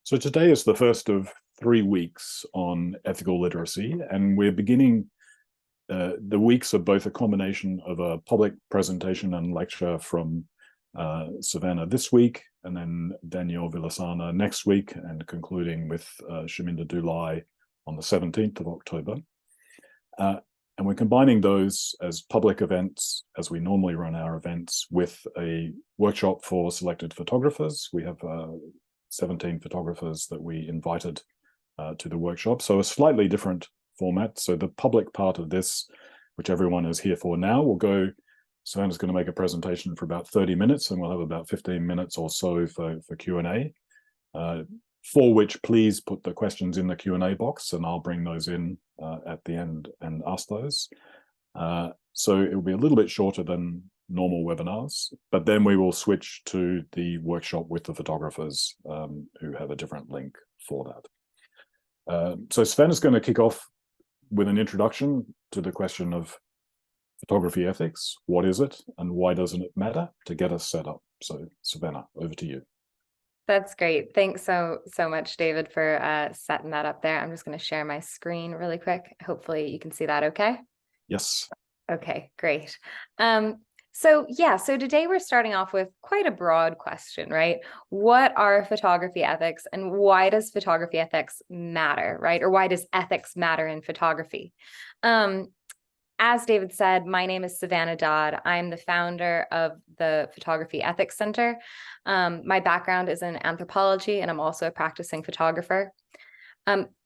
So today is the first of 3 weeks on ethical literacy, and we're beginning the weeks of both a combination of a public presentation and lecture from Savannah this week, and then Danielle Villasana next week, and concluding with Shaminda Dulai on the 17th of October. And we're combining those as public events, as we normally run our events, with a workshop for selected photographers. We have 17 photographers that we invited to the workshop. So a slightly different format. So the public part of this, which everyone is here for now, will go, Savannah's going to make a presentation for about 30 minutes, and we'll have about 15 minutes or so for Q&A, for which please put the questions in the Q&A box, and I'll bring those in at the end and ask those. So it will be a little bit shorter than normal webinars, but then we will switch to the workshop with the photographers who have a different link for that. So Savannah's going to kick off with an introduction to the question of photography ethics. What is it, and why doesn't it matter, to get us set up? So Savannah, over to you. That's great. Thanks so much, David, for setting that up there. I'm just going to share my screen really quick. Hopefully you can see that okay? Yes. Okay, great. So today we're starting off with quite a broad question, right? What are photography ethics, and why does photography ethics matter, right? Or why does ethics matter in photography? As David said, my name is Savannah Dodd. I'm the founder of the Photography Ethics Center. My background is in anthropology, and I'm also a practicing photographer.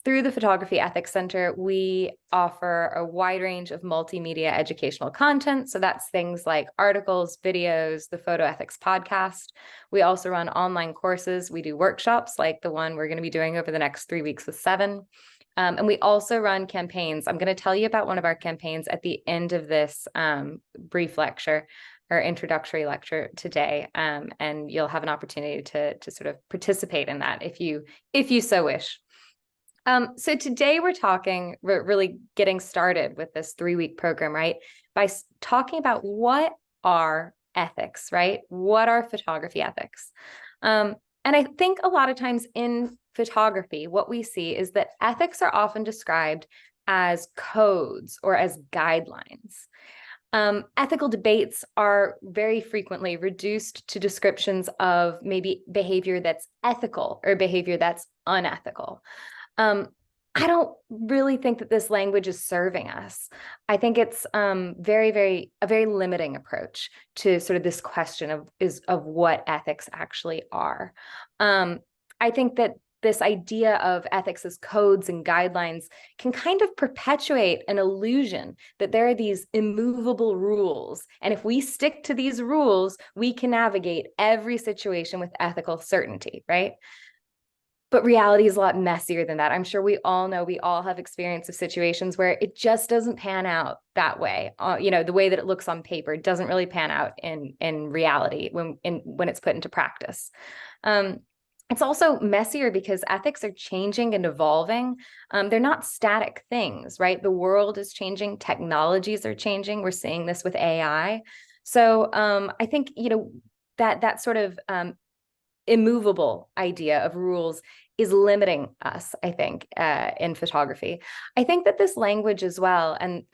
Through the Photography Ethics Center, we offer a wide range of multimedia educational content. So that's things like articles, videos, the Photo Ethics podcast. We also run online courses. We do workshops like the one we're going to be doing over the next 3 weeks with VII. And we also run campaigns. I'm going to tell you about one of our campaigns at the end of this brief lecture or introductory lecture today. And you'll have an opportunity to sort of participate in that if you so wish. So today we're really getting started with this 3-week program, right? By talking about what are ethics, right? What are photography ethics? And I think a lot of times in photography, what we see is that ethics are often described as codes or as guidelines. Ethical debates are very frequently reduced to descriptions of maybe behavior that's ethical or behavior that's unethical. I don't really think that this language is serving us. I think it's a very limiting approach to sort of this question of what ethics actually are. I think that this idea of ethics as codes and guidelines can kind of perpetuate an illusion that there are these immovable rules. And if we stick to these rules, we can navigate every situation with ethical certainty, right? But reality is a lot messier than that. I'm sure we all know, we all have experience of situations where it just doesn't pan out that way. The way that it looks on paper doesn't really pan out in reality when it's put into practice. It's also messier because ethics are changing and evolving. They're not static things, right? The world is changing, technologies are changing. We're seeing this with AI. So I think, that sort of immovable idea of rules is limiting us, I think, in photography. I think that this language as well, and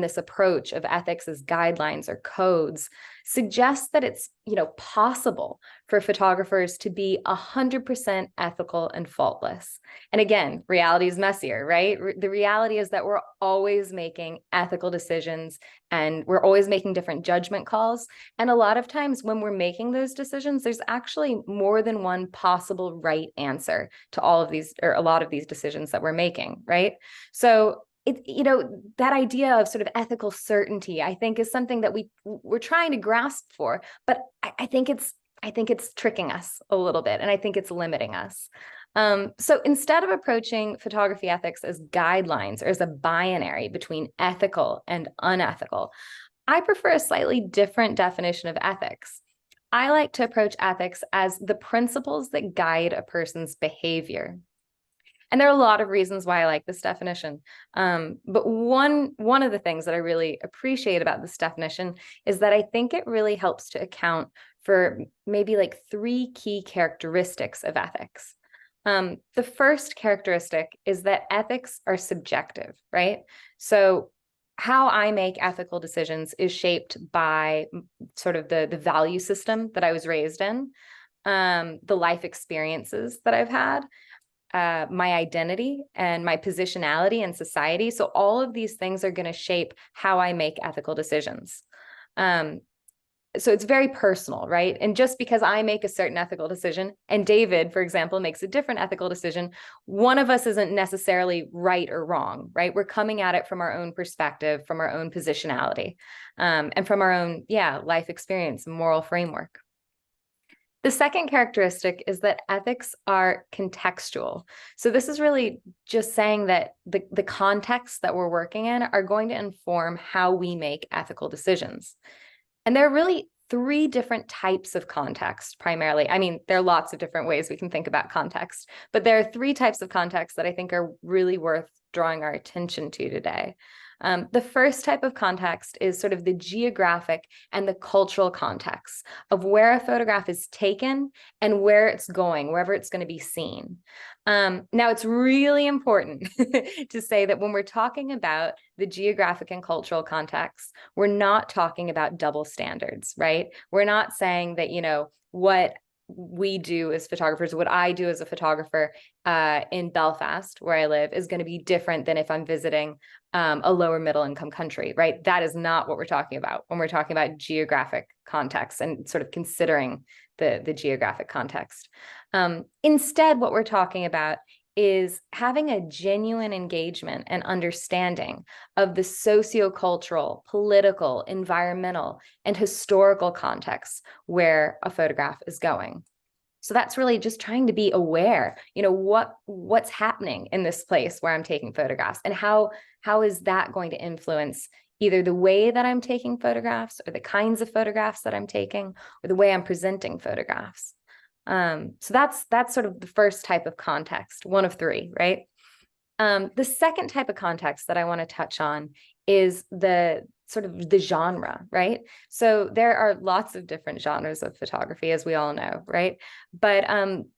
this approach of ethics as guidelines or codes, suggests that it's possible for photographers to be 100% ethical and faultless. And again, reality is messier, right? The reality is that we're always making ethical decisions, and we're always making different judgment calls. And a lot of times when we're making those decisions, there's actually more than one possible right answer to all of these, or a lot of these decisions that we're making, right? So that idea of sort of ethical certainty, I think, is something that we're trying to grasp for, but I think it's tricking us a little bit, and I think it's limiting us. So instead of approaching photography ethics as guidelines or as a binary between ethical and unethical, I prefer a slightly different definition of ethics. I like to approach ethics as the principles that guide a person's behavior. And there are a lot of reasons why I like this definition. But one of the things that I really appreciate about this definition is that I think it really helps to account for maybe like 3 key characteristics of ethics. The first characteristic is that ethics are subjective, right? So how I make ethical decisions is shaped by sort of the value system that I was raised in, the life experiences that I've had, my identity and my positionality in society. So all of these things are going to shape how I make ethical decisions. So it's very personal, right? And just because I make a certain ethical decision and David, for example, makes a different ethical decision, one of us isn't necessarily right or wrong, right? We're coming at it from our own perspective, from our own positionality, and from our own, life experience and moral framework. The second characteristic is that ethics are contextual. So this is really just saying that the contexts that we're working in are going to inform how we make ethical decisions. And there are really 3 different types of context, primarily. I mean, there are lots of different ways we can think about context, but there are 3 types of context that I think are really worth drawing our attention to today. The first type of context is sort of the geographic and the cultural context of where a photograph is taken and where it's going, wherever it's going to be seen. Now, it's really important to say that when we're talking about the geographic and cultural context, we're not talking about double standards, right? We're not saying that, what we do as photographers, what I do as a photographer in Belfast, where I live, is going to be different than if I'm visiting a lower middle income country, right? That is not what we're talking about when we're talking about geographic context and sort of considering the geographic context. Instead, what we're talking about is having a genuine engagement and understanding of the sociocultural, political, environmental, and historical contexts where a photograph is going. So that's really just trying to be aware, what's happening in this place where I'm taking photographs, and how is that going to influence either the way that I'm taking photographs or the kinds of photographs that I'm taking or the way I'm presenting photographs. So that's sort of the first type of context, one of 3, right? The second type of context that I want to touch on is the sort of the genre, right? So there are lots of different genres of photography, as we all know, right? But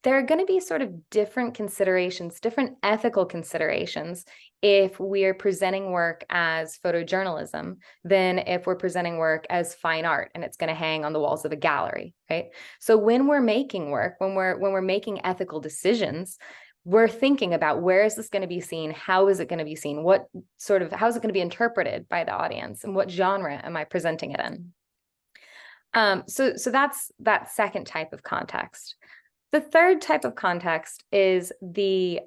there are going to be sort of different considerations, different ethical considerations if we're presenting work as photojournalism than if we're presenting work as fine art and it's going to hang on the walls of a gallery, right? So when we're making work, when we're making ethical decisions, we're thinking about where is this going to be seen? How is it going to be seen? How is it going to be interpreted by the audience? And what genre am I presenting it in? So that's that second type of context. The third type of context is the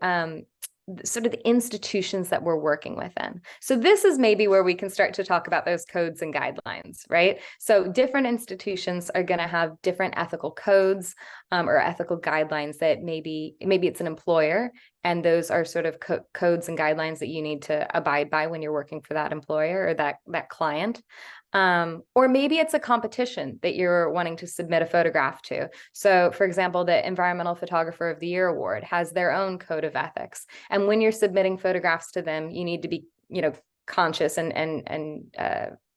sort of the institutions that we're working within. So this is maybe where we can start to talk about those codes and guidelines, right? So different institutions are going to have different ethical codes or ethical guidelines that maybe it's an employer, and those are sort of codes and guidelines that you need to abide by when you're working for that employer or that client. Or maybe it's a competition that you're wanting to submit a photograph to. So, for example, the Environmental Photographer of the Year Award has their own code of ethics. And when you're submitting photographs to them, you need to be, conscious and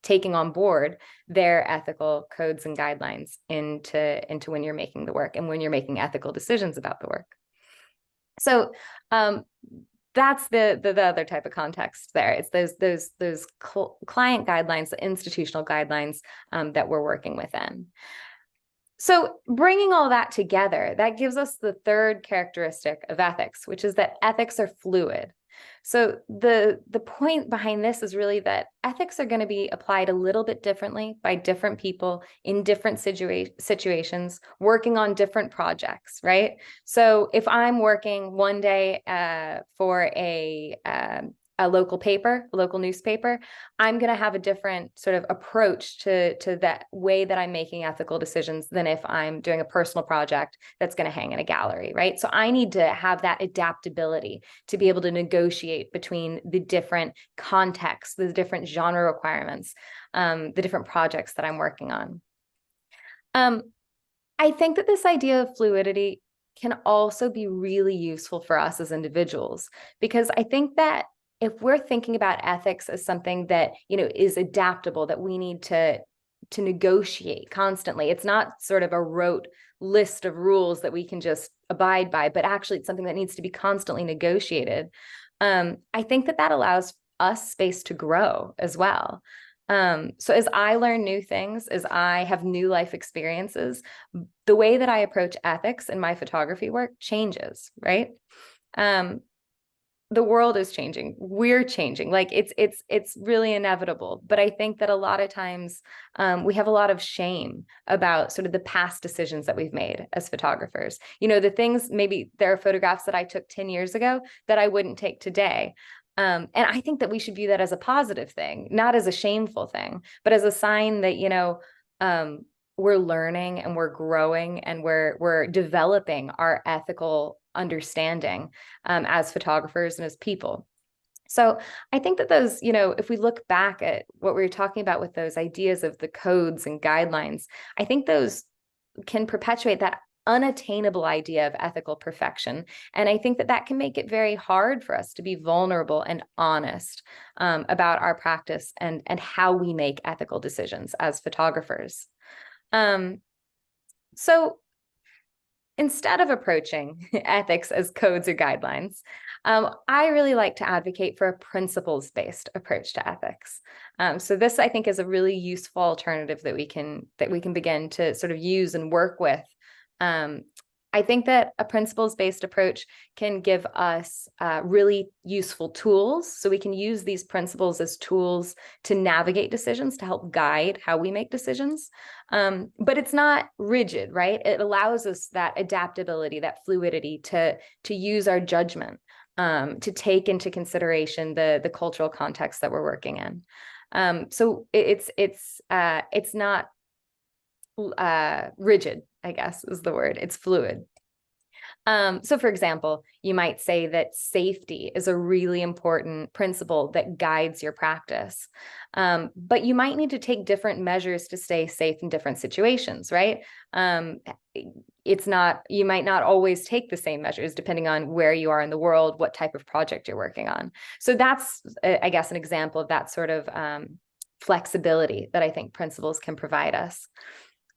taking on board their ethical codes and guidelines into when you're making the work and when you're making ethical decisions about the work. So, that's the other type of context there. It's those client guidelines, the institutional guidelines that we're working within. So bringing all that together, that gives us the third characteristic of ethics, which is that ethics are fluid. So the point behind this is really that ethics are going to be applied a little bit differently by different people in different situations, working on different projects, right? So if I'm working one day for a a local paper, a local newspaper, I'm going to have a different sort of approach to that way that I'm making ethical decisions than if I'm doing a personal project that's going to hang in a gallery, right? So I need to have that adaptability to be able to negotiate between the different contexts, the different genre requirements, the different projects that I'm working on. I think that this idea of fluidity can also be really useful for us as individuals, because I think that if we're thinking about ethics as something that, is adaptable, that we need to negotiate constantly, it's not sort of a rote list of rules that we can just abide by, but actually it's something that needs to be constantly negotiated. I think that allows us space to grow as well. So as I learn new things, as I have new life experiences, the way that I approach ethics in my photography work changes, right? The world is changing. We're changing. Like it's really inevitable. But I think that a lot of times we have a lot of shame about sort of the past decisions that we've made as photographers. The things, maybe there are photographs that I took 10 years ago that I wouldn't take today. And I think that we should view that as a positive thing, not as a shameful thing, but as a sign that, we're learning and we're growing and we're developing our ethical understanding as photographers and as people. So I think that those, if we look back at what we were talking about with those ideas of the codes and guidelines, I think those can perpetuate that unattainable idea of ethical perfection. And I think that can make it very hard for us to be vulnerable and honest about our practice and how we make ethical decisions as photographers. So instead of approaching ethics as codes or guidelines, I really like to advocate for a principles-based approach to ethics. So this, I think, is a really useful alternative that we can begin to sort of use and work with. I think that a principles-based approach can give us really useful tools. So we can use these principles as tools to navigate decisions, to help guide how we make decisions. But it's not rigid, right? It allows us that adaptability, that fluidity to use our judgment, to take into consideration the cultural context that we're working in. So it's not rigid, I guess is the word. It's fluid. So for example, you might say that safety is a really important principle that guides your practice. But you might need to take different measures to stay safe in different situations, right? You might not always take the same measures depending on where you are in the world, what type of project you're working on. So that's, I guess, an example of that sort of flexibility that I think principles can provide us.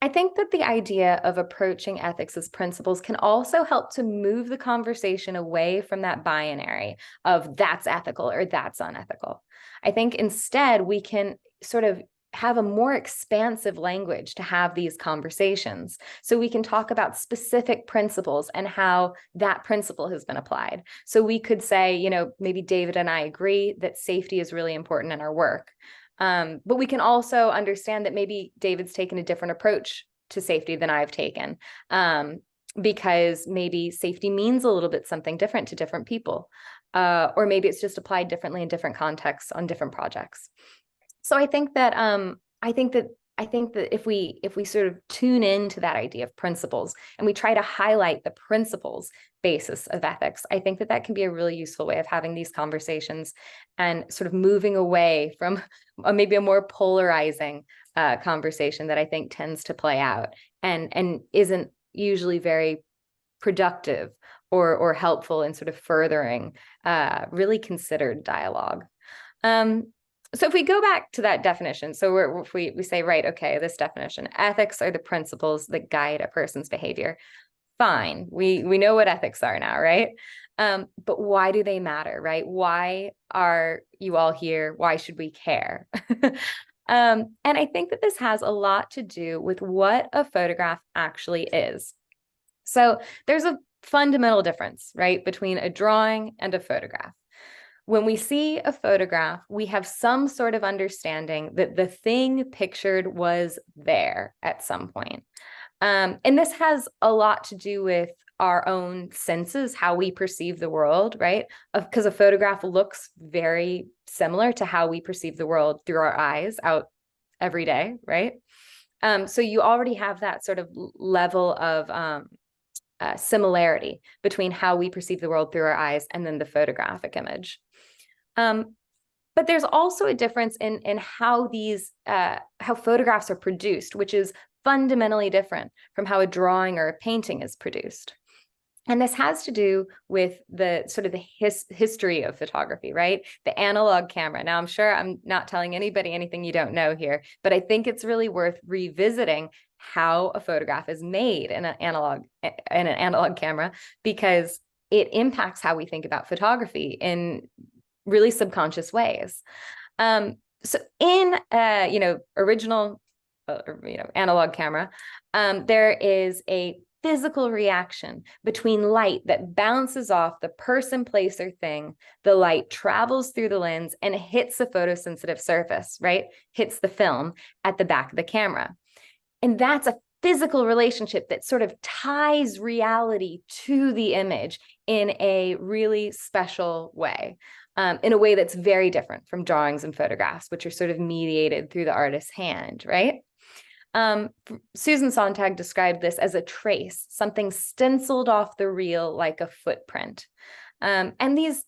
I think that the idea of approaching ethics as principles can also help to move the conversation away from that binary of that's ethical or that's unethical. I think instead we can sort of have a more expansive language to have these conversations. So we can talk about specific principles and how that principle has been applied. So we could say, maybe David and I agree that safety is really important in our work. But we can also understand that maybe David's taken a different approach to safety than I've taken, because maybe safety means a little bit something different to different people, or maybe it's just applied differently in different contexts on different projects. So I think that if we sort of tune into that idea of principles and we try to highlight the principles basis of ethics, I think that can be a really useful way of having these conversations and sort of moving away from maybe a more polarizing conversation that I think tends to play out and isn't usually very productive or helpful in sort of furthering really considered dialogue. So if we go back to that definition, so if we say, right, okay, this definition, ethics are the principles that guide a person's behavior. Fine, we know what ethics are now, right? But why do they matter, right? Why are you all here? Why should we care? And I think that this has a lot to do with what a photograph actually is. So there's a fundamental difference, right, between a drawing and a photograph. When we see a photograph, we have some sort of understanding that the thing pictured was there at some point. And this has a lot to do with our own senses, how we perceive the world, right? Because a photograph looks very similar to how we perceive the world through our eyes out every day, right? So you already have that sort of level of similarity between how we perceive the world through our eyes and then the photographic image. But there's also a difference in how how photographs are produced, which is fundamentally different from how a drawing or a painting is produced. And this has to do with the sort of the history of photography, right? The analog camera. Now, I'm sure I'm not telling anybody anything you don't know here, but I think it's really worth revisiting how a photograph is made in an analog camera, because it impacts how we think about photography in really subconscious ways. So in original analog camera, there is a physical reaction between light that bounces off the person, place, or thing. The light travels through the lens and hits the photosensitive surface, right? Hits the film at the back of the camera. And that's a physical relationship that sort of ties reality to the image in a really special way, in a way that's very different from drawings and photographs, which are sort of mediated through the artist's hand, right? Susan Sontag described this as a trace, something stenciled off the reel like a footprint. And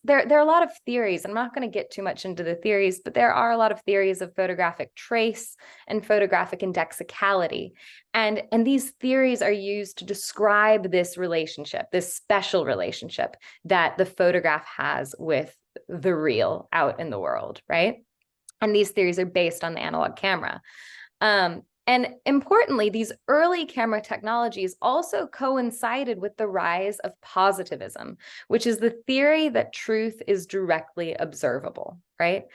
there are a lot of theories. I'm not going to get too much into the theories, but there are a lot of theories of photographic trace and photographic indexicality. And these theories are used to describe this relationship, this special relationship that the photograph has with the real out in the world, right? And these theories are based on the analog camera. And importantly, these early camera technologies also coincided with the rise of positivism, which is the theory that truth is directly observable, right?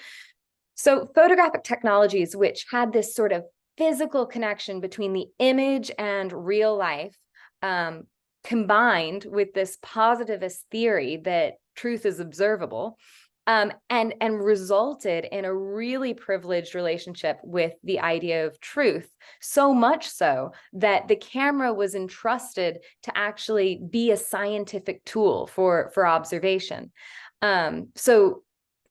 So photographic technologies, which had this sort of physical connection between the image and real life, combined with this positivist theory that truth is observable, and resulted in a really privileged relationship with the idea of truth, so much so that the camera was entrusted to actually be a scientific tool for observation. So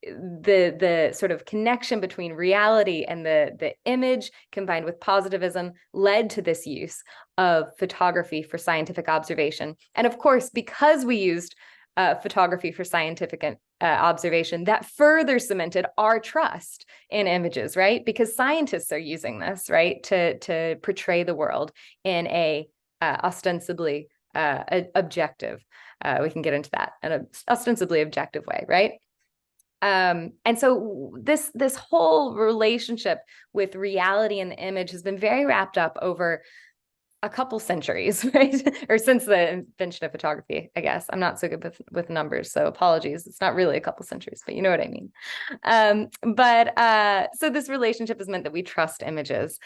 the sort of connection between reality and the image combined with positivism led to this use of photography for scientific observation. And of course, because we used photography for scientific observation, that further cemented our trust in images, right? Because scientists are using this, right, to portray the world in a ostensibly objective, we can get into that, an ostensibly objective way, right? And so this whole relationship with reality and the image has been very wrapped up over a couple centuries, right? Or since the invention of photography, I guess. I'm not so good with numbers, so apologies. It's not really a couple centuries, but you know what I mean. So this relationship has meant that we trust images.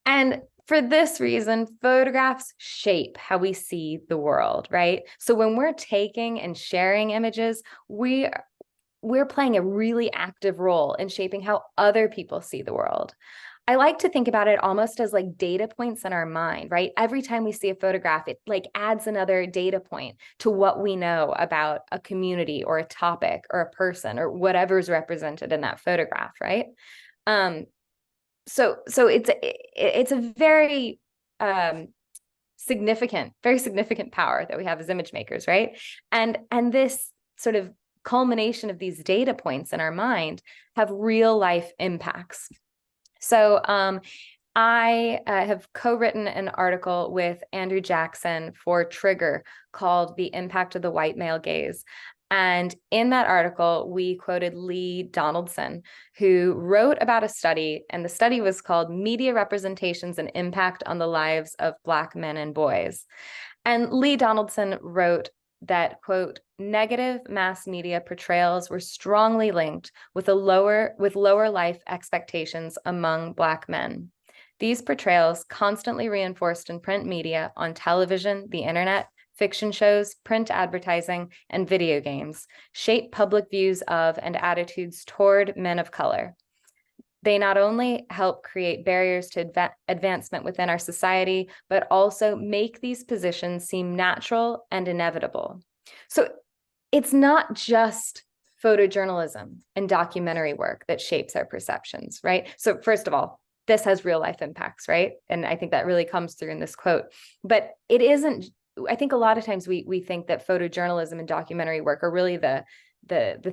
And for this reason, photographs shape how we see the world, right? So when we're taking and sharing images, we're playing a really active role in shaping how other people see the world. I like to think about it almost as like data points in our mind, right? Every time we see a photograph, it like adds another data point to what we know about a community or a topic or a person or whatever's represented in that photograph, right? So it's a very significant power that we have as image makers, right? And this sort of culmination of these data points in our mind have real life impacts. So I have co-written an article with Andrew Jackson for Trigger called The Impact of the White Male Gaze. And in that article, we quoted Lee Donaldson, who wrote about a study, and the study was called Media Representations and Impact on the Lives of Black Men and Boys. And Lee Donaldson wrote that, quote, negative mass media portrayals were strongly linked with lower life expectations among Black men. These portrayals, constantly reinforced in print media, on television, the internet, fiction shows, print advertising, and video games, shape public views of and attitudes toward men of color. They not only help create barriers to advancement within our society, but also make these positions seem natural and inevitable. So it's not just photojournalism and documentary work that shapes our perceptions, right? So first of all, this has real life impacts, right? And I think that really comes through in this quote. But it isn't, I think a lot of times we think that photojournalism and documentary work are really the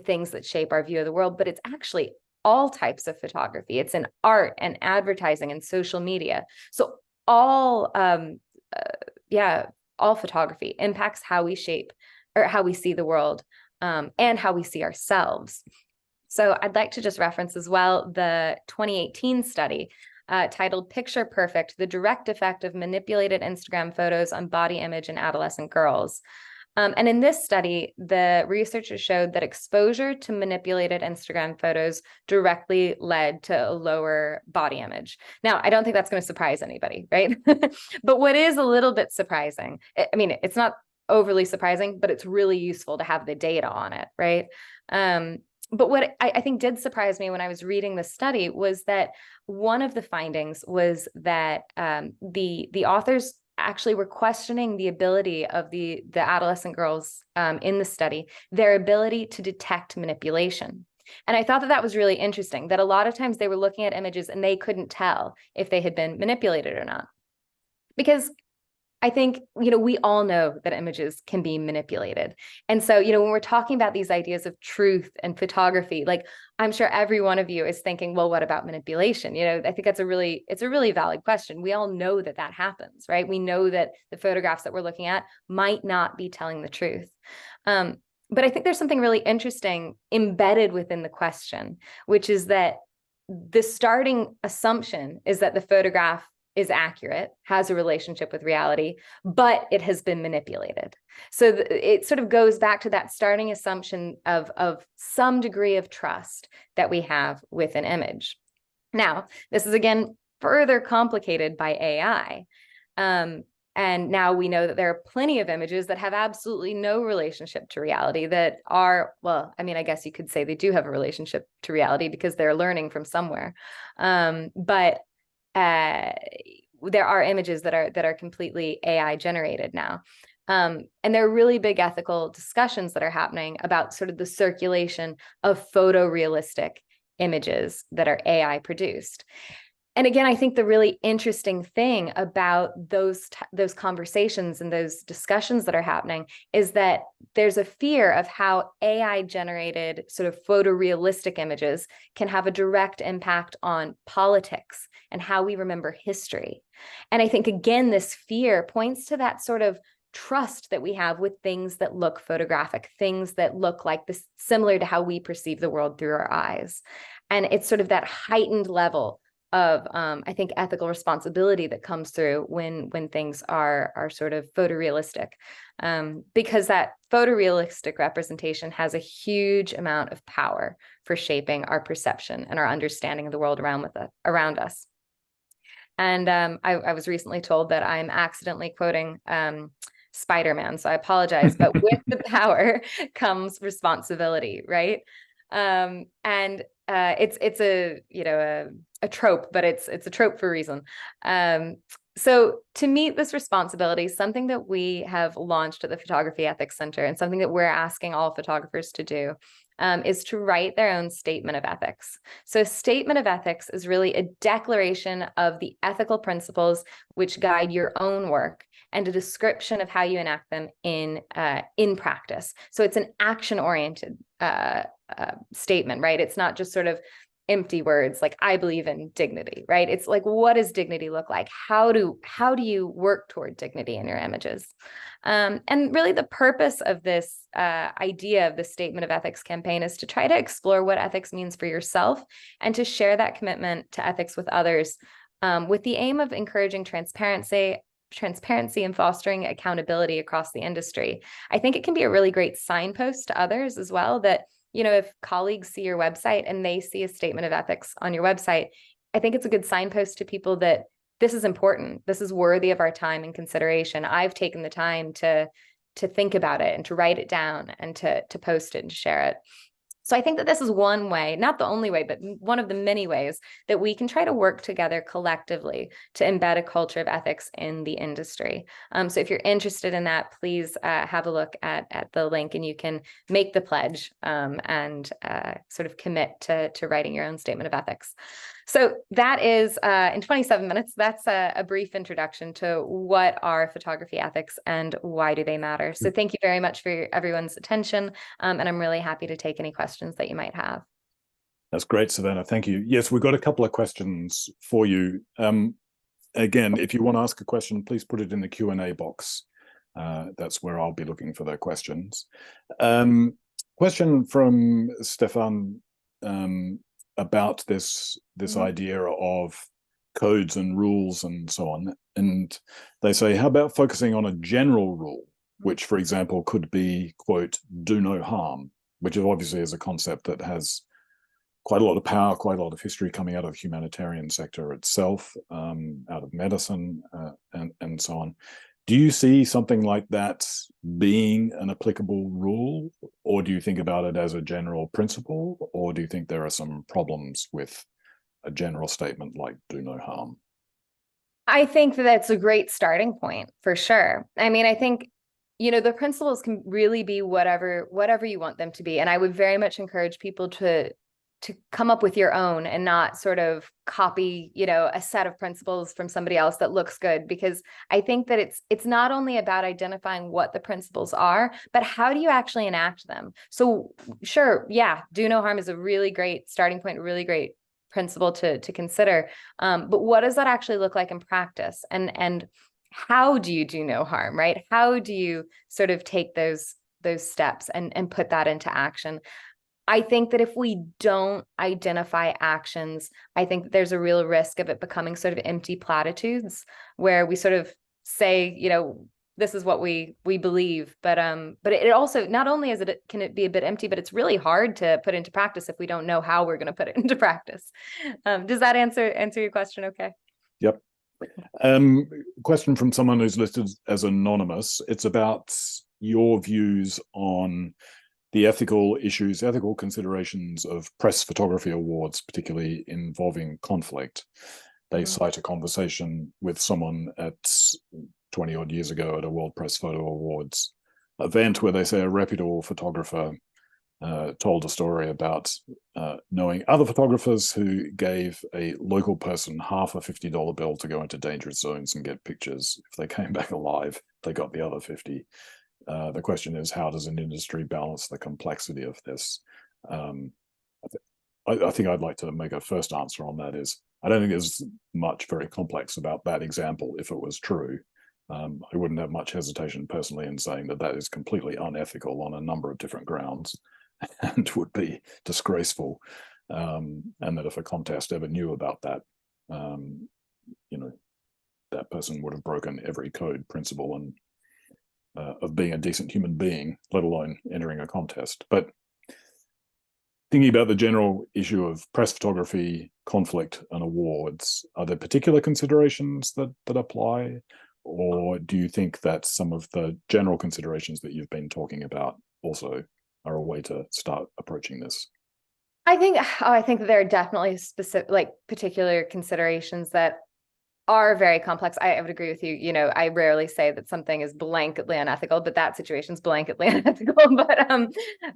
things that shape our view of the world, but it's actually all types of photography. It's in art and advertising and social media. So all photography impacts how we shape or how we see the world, and how we see ourselves. So I'd like to just reference as well the 2018 study titled "Picture Perfect: The Direct Effect of Manipulated Instagram Photos on Body Image in Adolescent Girls." And in this study, the researchers showed that exposure to manipulated Instagram photos directly led to a lower body image. Now, I don't think that's going to surprise anybody, right? But what is a little bit surprising, I mean, it's not overly surprising, but it's really useful to have the data on it, right? But what I think did surprise me when I was reading the study was that one of the findings was that the authors actually were questioning the ability of the adolescent girls in the study, their ability to detect manipulation. And I thought that that was really interesting, that a lot of times they were looking at images and they couldn't tell if they had been manipulated or not. Because I think, we all know that images can be manipulated. And so, when we're talking about these ideas of truth and photography, like I'm sure every one of you is thinking, well, what about manipulation? I think it's a really valid question. We all know that that happens, right? We know that the photographs that we're looking at might not be telling the truth. But I think there's something really interesting embedded within the question, which is that the starting assumption is that the photograph is accurate, has a relationship with reality, but it has been manipulated. So it sort of goes back to that starting assumption of some degree of trust that we have with an image. Now, this is again further complicated by AI. And now we know that there are plenty of images that have absolutely no relationship to reality that are, well, I mean, I guess you could say they do have a relationship to reality because they're learning from somewhere. But there are images that are completely AI generated now. And there are really big ethical discussions that are happening about sort of the circulation of photorealistic images that are AI produced. And again, I think the really interesting thing about those conversations and those discussions that are happening is that there's a fear of how AI generated sort of photorealistic images can have a direct impact on politics and how we remember history. And I think, again, this fear points to that sort of trust that we have with things that look photographic, things that look like this, similar to how we perceive the world through our eyes. And it's sort of that heightened level of, I think, ethical responsibility that comes through when things are sort of photorealistic, because that photorealistic representation has a huge amount of power for shaping our perception and our understanding of the world around us. And I was recently told that I'm accidentally quoting Spider-Man, so I apologize, but with the power comes responsibility, right? And it's a trope, but it's a trope for a reason. So to meet this responsibility, something that we have launched at the Photography Ethics Center and something that we're asking all photographers to do is to write their own statement of ethics. So a statement of ethics is really a declaration of the ethical principles which guide your own work and a description of how you enact them in practice. So it's an action-oriented statement, right? It's not just sort of empty words like I believe in dignity, right? It's like, what does dignity look like? How do you work toward dignity in your images? And really the purpose of this idea of the Statement of Ethics campaign is to try to explore what ethics means for yourself and to share that commitment to ethics with others, with the aim of encouraging transparency and fostering accountability across the industry. I think it can be a really great signpost to others as well that, if colleagues see your website and they see a statement of ethics on your website, I think it's a good signpost to people that this is important. This is worthy of our time and consideration. I've taken the time to think about it and to write it down and to post it and share it. So I think that this is one way, not the only way, but one of the many ways that we can try to work together collectively to embed a culture of ethics in the industry. So if you're interested in that, please have a look at the link, and you can make the pledge and sort of commit to writing your own statement of ethics. So that is, in 27 minutes, that's a brief introduction to what are photography ethics and why do they matter. So thank you very much for everyone's attention, and I'm really happy to take any questions that you might have. That's great, Savannah. Thank you. Yes, we've got a couple of questions for you. Again, if you want to ask a question, please put it in the Q&A box. That's where I'll be looking for the questions. Question from Stefan about this idea of codes and rules and so on. And they say, how about focusing on a general rule, which, for example, could be, quote, do no harm, which obviously is a concept that has quite a lot of power, quite a lot of history coming out of the humanitarian sector itself, out of medicine, and so on. Do you see something like that being an applicable rule, or do you think about it as a general principle, or do you think there are some problems with a general statement like do no harm? I think that that's a great starting point for sure. I mean, I think, the principles can really be whatever you want them to be. And I would very much encourage people to come up with your own and not sort of copy, a set of principles from somebody else that looks good, because I think that it's not only about identifying what the principles are, but how do you actually enact them? So sure, yeah, do no harm is a really great starting point, a really great principle to consider. But what does that actually look like in practice? And how do you do no harm, right? How do you sort of take those steps and put that into action? I think that if we don't identify actions, I think that there's a real risk of it becoming sort of empty platitudes where we sort of say, this is what we believe, but it also, not only can it be a bit empty, but it's really hard to put into practice if we don't know how we're going to put it into practice. Does that answer your question? Okay. Yep. Question from someone who's listed as anonymous. It's about your views on the ethical issues, ethical considerations of press photography awards, particularly involving conflict. They cite a conversation with someone at 20 odd years ago at a World Press Photo Awards event where they say a reputable photographer told a story about knowing other photographers who gave a local person half a $50 bill to go into dangerous zones and get pictures. If they came back alive, they got the other 50. The question is, how does an industry balance the complexity of this? I think I'd like to make a first answer on that is, I don't think there's much very complex about that example if it was true. I wouldn't have much hesitation personally in saying that that is completely unethical on a number of different grounds and would be disgraceful. And that if a contest ever knew about that, that person would have broken every code principle and of being a decent human being, let alone entering a contest. But thinking about the general issue of press photography, conflict, and awards, are there particular considerations that apply? Or do you think that some of the general considerations that you've been talking about also are a way to start approaching this? I think there are definitely specific, particular considerations that are very complex. I would agree with you. I rarely say that something is blanketly unethical, but that situation is blanketly unethical.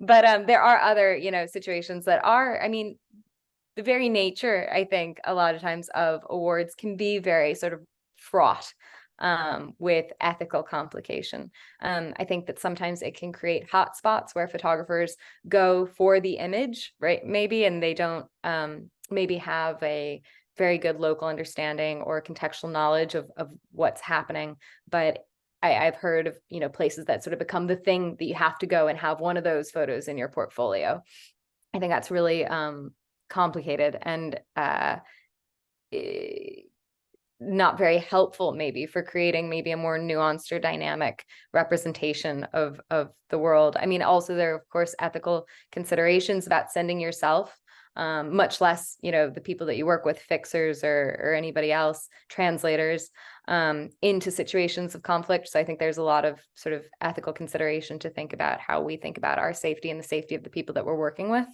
But there are other, situations that are, the very nature, I think, a lot of times of awards can be very sort of fraught with ethical complication. I think that sometimes it can create hotspots where photographers go for the image, right? Maybe, and they don't maybe have a very good local understanding or contextual knowledge of what's happening. But I've heard of, places that sort of become the thing that you have to go and have one of those photos in your portfolio. I think that's really complicated. And not very helpful maybe for creating maybe a more nuanced or dynamic representation of the world. I mean, also there are, of course, ethical considerations about sending yourself, much less, the people that you work with, fixers or anybody else, translators, into situations of conflict. So I think there's a lot of sort of ethical consideration to think about how we think about our safety and the safety of the people that we're working with.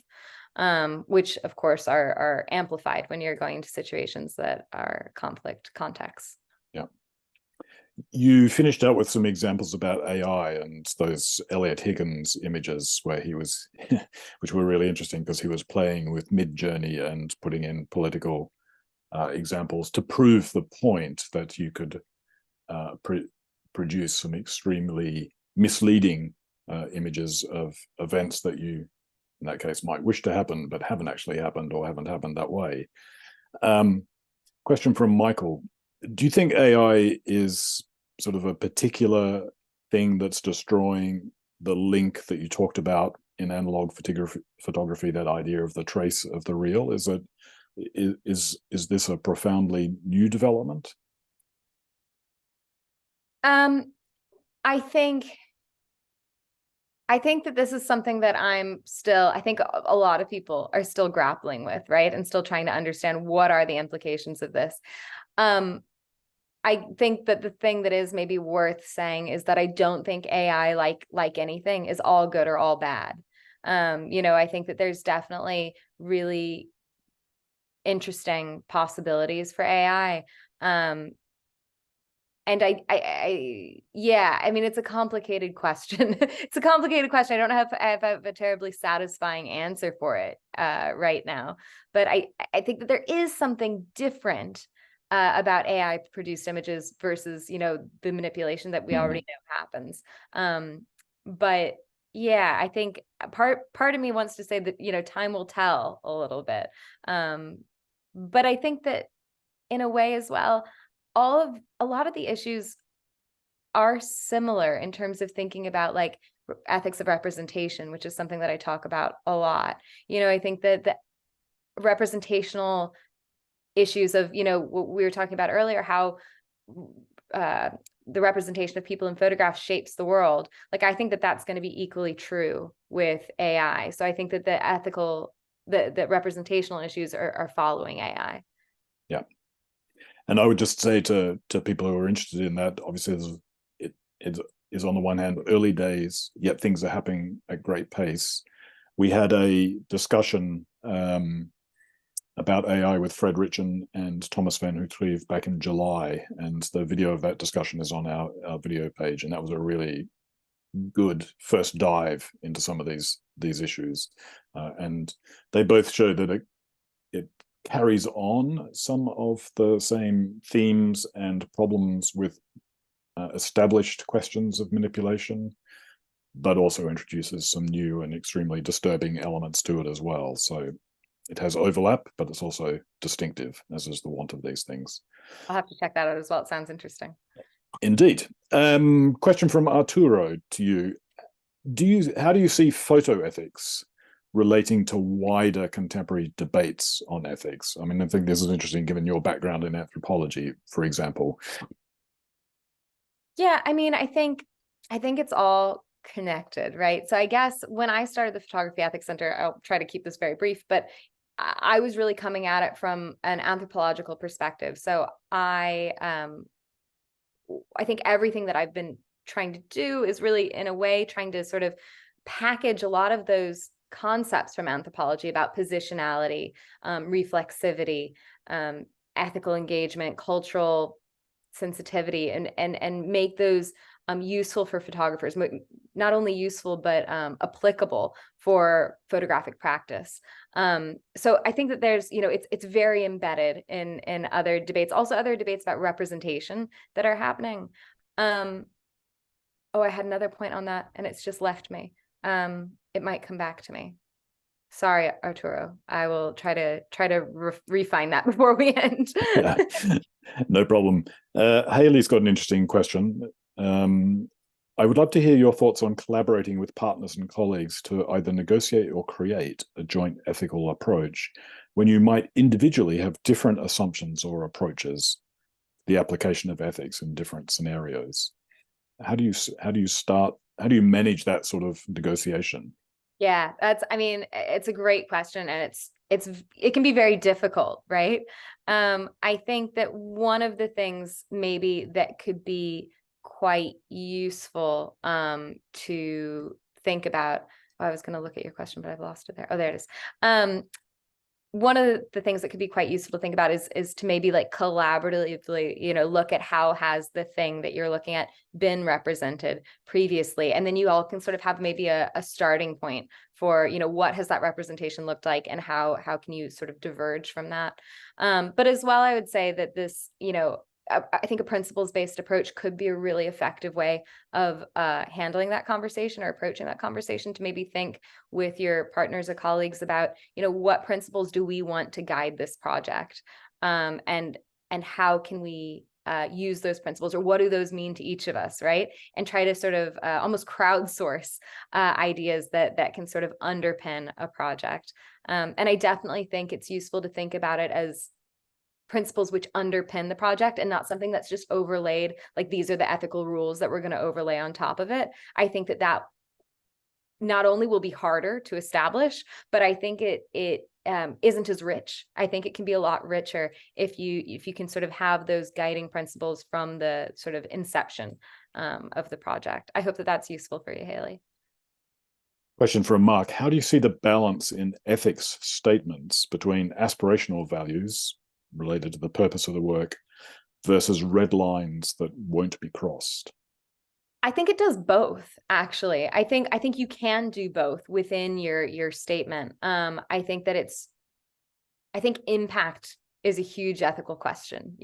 Which of course are amplified when you're going into situations that are conflict contexts. Yeah. You finished out with some examples about AI and those Elliot Higgins images where he was, which were really interesting because he was playing with Mid-Journey and putting in political examples to prove the point that you could produce some extremely misleading images of events that you, in that case, might wish to happen, but haven't actually happened or haven't happened that way. Question from Michael. Do you think AI is sort of a particular thing that's destroying the link that you talked about in analog photography, that idea of the trace of the real? Is this a profoundly new development? I think that this is something that I think a lot of people are still grappling with, right? And still trying to understand what are the implications of this. I think that the thing that is maybe worth saying is that I don't think AI, like anything, is all good or all bad. I think that there's definitely really interesting possibilities for AI. And I mean, it's a complicated question. It's a complicated question. I don't have a terribly satisfying answer for it right now. But I think that there is something different about AI produced images versus, the manipulation that we already know happens. But yeah, I think part of me wants to say that, time will tell a little bit. But I think that in a way as well, a lot of the issues are similar in terms of thinking about like ethics of representation, which is something that I talk about a lot. I think that the representational issues of, what we were talking about earlier, how the representation of people in photographs shapes the world. Like, I think that that's going to be equally true with AI. So I think that the representational issues are following AI. Yeah. And I would just say to people who are interested in that, obviously it is on the one hand early days, yet things are happening at great pace. We had a discussion about AI with Fred Ritchen and Thomas Van Houtlieve back in July, and the video of that discussion is on our video page, and that was a really good first dive into some of these issues. And they both show that it carries on some of the same themes and problems with established questions of manipulation, but also introduces some new and extremely disturbing elements to it as well. So it has overlap, but it's also distinctive, as is the want of these things. I'll have to check that out as well. It sounds interesting. Indeed. Question from Arturo to you. How do you see photo ethics relating to wider contemporary debates on ethics? I mean, I think this is interesting given your background in anthropology, for example. Yeah, I mean, I think it's all connected, right? So I guess when I started the Photography Ethics Center, I'll try to keep this very brief, but I was really coming at it from an anthropological perspective. So I think everything that I've been trying to do is really, in a way, trying to sort of package a lot of those concepts from anthropology about positionality, reflexivity, ethical engagement, cultural sensitivity, and make those useful for photographers, not only useful, but applicable for photographic practice. So I think that there's, it's very embedded in other debates, also other debates about representation that are happening. Oh, I had another point on that and it's just left me. It might come back to me. Sorry, Arturo. I will try to refine that before we end. Yeah, no problem. Haley's got an interesting question. I would love to hear your thoughts on collaborating with partners and colleagues to either negotiate or create a joint ethical approach when you might individually have different assumptions or approaches. the application of ethics in different scenarios. How do you manage that sort of negotiation? Yeah, I mean, it's a great question, and it can be very difficult, right? I think that one of the things maybe that could be quite useful to think about. Oh, I was going to look at your question, but I've lost it there. Oh, there it is. One of the things that could be quite useful to think about is to maybe like collaboratively, look at how has the thing that you're looking at been represented previously. And then you all can sort of have maybe a starting point for, what has that representation looked like, and how can you sort of diverge from that. But as well, I would say that this, I think a principles-based approach could be a really effective way of handling that conversation or approaching that conversation, to maybe think with your partners or colleagues about, what principles do we want to guide this project, and how can we use those principles, or what do those mean to each of us, right? And try to sort of almost crowdsource ideas that can sort of underpin a project. And I definitely think it's useful to think about it as principles which underpin the project, and not something that's just overlaid, like these are the ethical rules that we're going to overlay on top of it. I think that not only will be harder to establish, but I think it isn't as rich. I think it can be a lot richer if you can sort of have those guiding principles from the sort of inception of the project. I hope that that's useful for you, Haley. Question from Mark. How do you see the balance in ethics statements between aspirational values related to the purpose of the work versus red lines that won't be crossed? I think it does both, actually. I think you can do both within your statement. I think impact is a huge ethical question,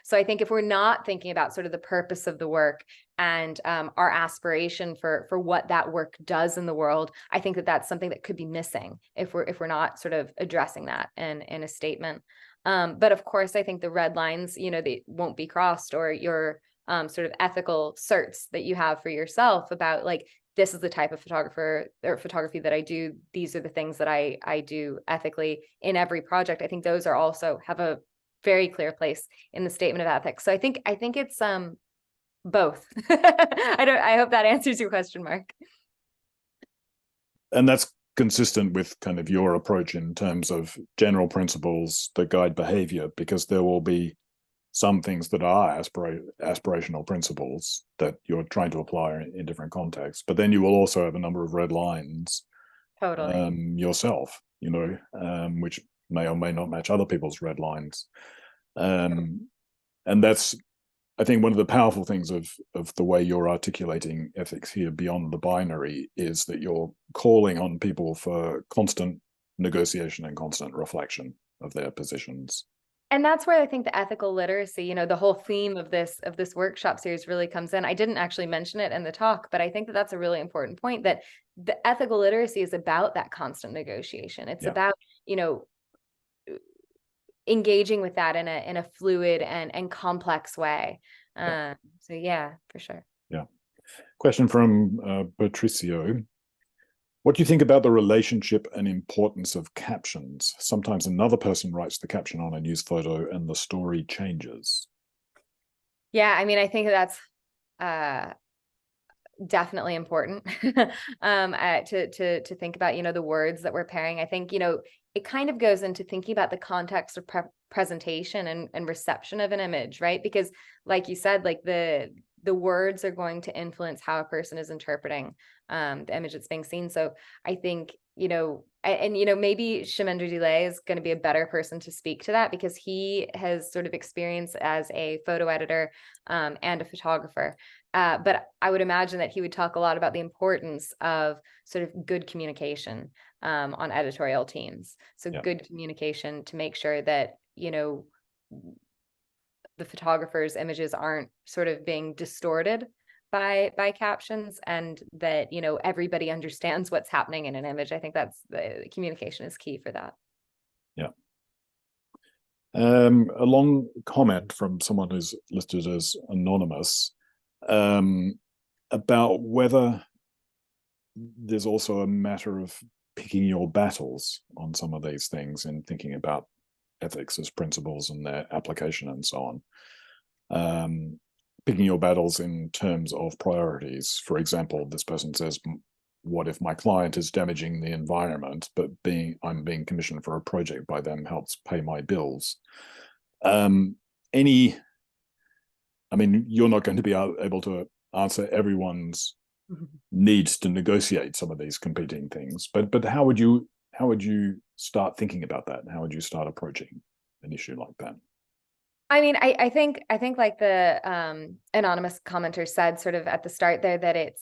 So I think if we're not thinking about sort of the purpose of the work and our aspiration for what that work does in the world, I think that that's something that could be missing if we're not sort of addressing that in a statement. But of course, I think the red lines, they won't be crossed, or your sort of ethical certs that you have for yourself about, like, this is the type of photography that I do. These are the things that I do ethically in every project. I think those are also have a very clear place in the statement of ethics. So I think it's both. I hope that answers your question, Mark. And that's consistent with kind of your approach in terms of general principles that guide behavior, because there will be some things that are aspirational principles that you're trying to apply in different contexts, but then you will also have a number of red lines yourself, which may or may not match other people's red lines. And that's, I think, one of the powerful things of the way you're articulating ethics here beyond the binary is that you're calling on people for constant negotiation and constant reflection of their positions. And that's where I think the ethical literacy, the whole theme of this workshop series really comes in. I didn't actually mention it in the talk, but I think that that's a really important point, that the ethical literacy is about that constant negotiation. It's about, engaging with that in a fluid and complex way. So yeah, for sure. Yeah. Question from Patricio. What do you think about the relationship and importance of captions? Sometimes another person writes the caption on a news photo and the story changes. Yeah, I mean, I think that's definitely important to think about, the words that we're pairing. I think, it kind of goes into thinking about the context of presentation and reception of an image, right? Because like you said, like the words are going to influence how a person is interpreting the image that's being seen. So I think, maybe Shimendra Delay is going to be a better person to speak to that, because he has sort of experience as a photo editor and a photographer. But I would imagine that he would talk a lot about the importance of sort of good communication on editorial teams. So good communication to make sure that, the photographer's images aren't sort of being distorted by captions, and that, everybody understands what's happening in an image. I think that's the communication is key for that. Yeah. A long comment from someone who's listed as anonymous about whether there's also a matter of picking your battles on some of these things and thinking about ethics as principles and their application and so on. picking your battles in terms of priorities. For example, this person says, what if my client is damaging the environment, but I'm being commissioned for a project by them helps pay my bills? You're not going to be able to answer everyone's needs to negotiate some of these competing things, but how would you start thinking about that? How would you start approaching an issue like that? I mean, I think like the anonymous commenter said sort of at the start there, that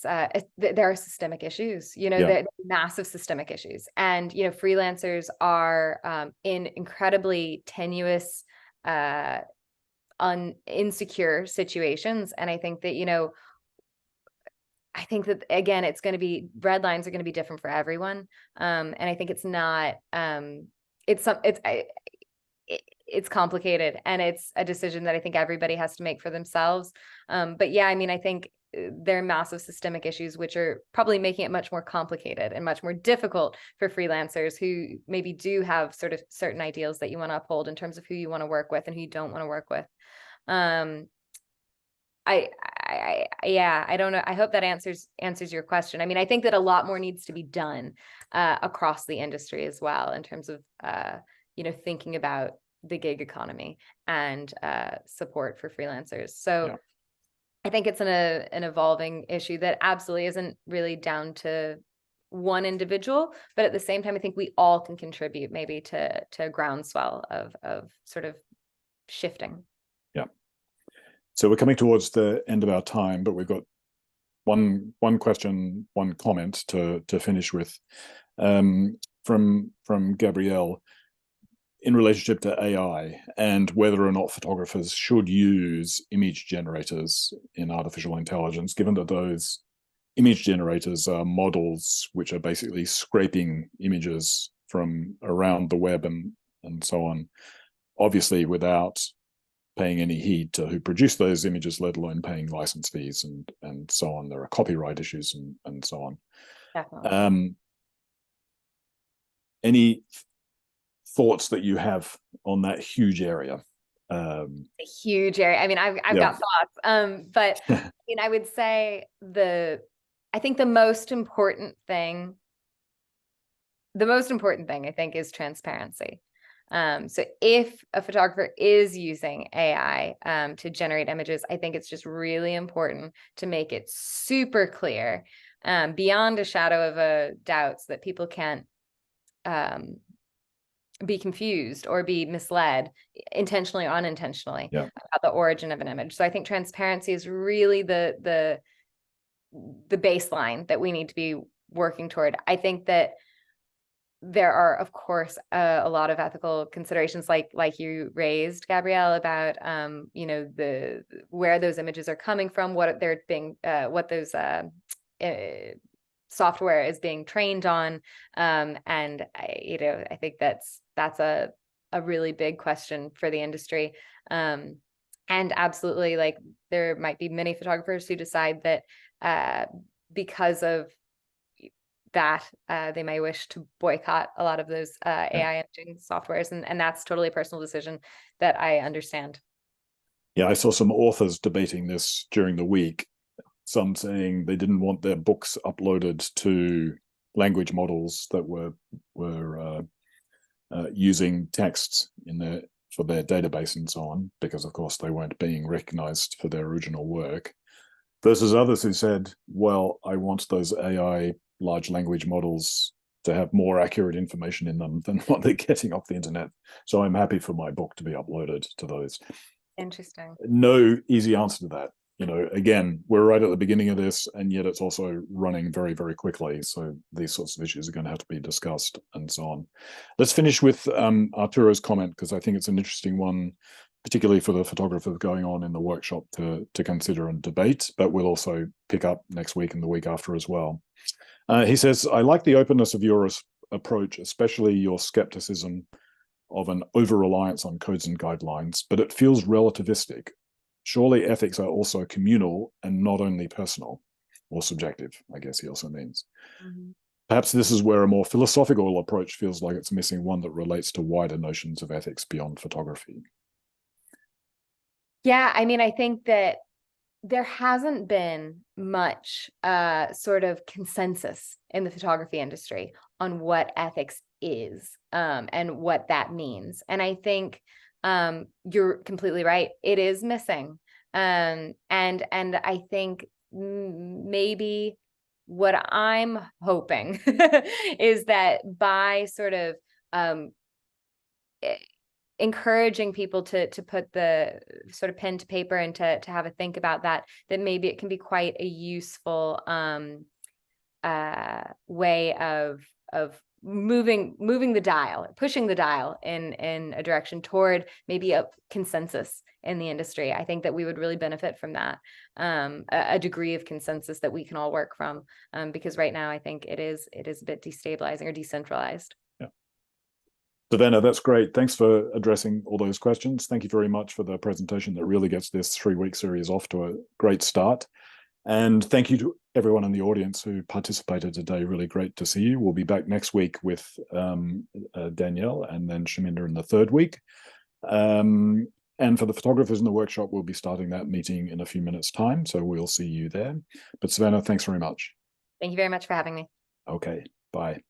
there are systemic issues, that massive systemic issues. And, freelancers are in incredibly tenuous, insecure situations. And I think that, again, it's going to be, red lines are going to be different for everyone. And I think it's not, it's complicated, and it's a decision that I think everybody has to make for themselves. But yeah, I think there are massive systemic issues, which are probably making it much more complicated and much more difficult for freelancers who maybe do have sort of certain ideals that you want to uphold in terms of who you want to work with and who you don't want to work with. I don't know. I hope that answers your question. I think that a lot more needs to be done across the industry as well, in terms of thinking about the gig economy and support for freelancers. So yeah. I think it's an evolving issue that absolutely isn't really down to one individual, but at the same time, I think we all can contribute maybe to a groundswell of sort of shifting. Yeah. So we're coming towards the end of our time, but we've got one question, one comment to finish with, from Gabrielle, in relationship to AI and whether or not photographers should use image generators in artificial intelligence, given that those image generators are models which are basically scraping images from around the web and so on, obviously without paying any heed to who produced those images, let alone paying license fees and so on. There are copyright issues and so on. Definitely. Any thoughts that you have on that huge area? A huge area. I've got thoughts, but I would say I think the most important thing I think is transparency. So if a photographer is using AI to generate images, I think it's just really important to make it super clear, beyond a shadow of a doubt, so that people can't be confused or be misled, intentionally or unintentionally, about the origin of an image. So I think transparency is really the baseline that we need to be working toward. I think that there are, of course, a lot of ethical considerations, like you raised, Gabrielle, about where those images are coming from, what they're being, what those software is being trained on, and I think that's a really big question for the industry. And absolutely, like, there might be many photographers who decide that because of that, they may wish to boycott a lot of those AI imaging softwares, and that's totally a personal decision that I understand. Yeah, I saw some authors debating this during the week. Some saying they didn't want their books uploaded to language models that were using texts for their database and so on, because of course they weren't being recognized for their original work. Versus others who said, well, I want those AI large language models to have more accurate information in them than what they're getting off the internet. So I'm happy for my book to be uploaded to those. Interesting. No easy answer to that. Again, we're right at the beginning of this, and yet it's also running very, very quickly. So these sorts of issues are going to have to be discussed and so on. Let's finish with Arturo's comment, because I think it's an interesting one, particularly for the photographers going on in the workshop to consider and debate, but we'll also pick up next week and the week after as well. He says, I like the openness of your approach, especially your skepticism of an over-reliance on codes and guidelines, but it feels relativistic. Surely ethics are also communal and not only personal or subjective, I guess he also means. Mm-hmm. Perhaps this is where a more philosophical approach feels like it's missing one that relates to wider notions of ethics beyond photography. Yeah, I mean, I think that there hasn't been much sort of consensus in the photography industry on what ethics is, and what that means. And I think you're completely right. It is missing. And I think maybe what I'm hoping is that by sort of encouraging people to put the sort of pen to paper and to have a think about that, that maybe it can be quite a useful way of moving the dial, pushing the dial in a direction toward maybe a consensus in the industry. I think that we would really benefit from that, a degree of consensus that we can all work from, because right now I think it is a bit destabilizing or decentralized. Savannah, that's great. Thanks for addressing all those questions. Thank you very much for the presentation that really gets this 3-week series off to a great start. And thank you to everyone in the audience who participated today. Really great to see you. We'll be back next week with Danielle and then Shaminder in the 3rd week. And for the photographers in the workshop, we'll be starting that meeting in a few minutes' time. So we'll see you there. But Savannah, thanks very much. Thank you very much for having me. Okay, bye.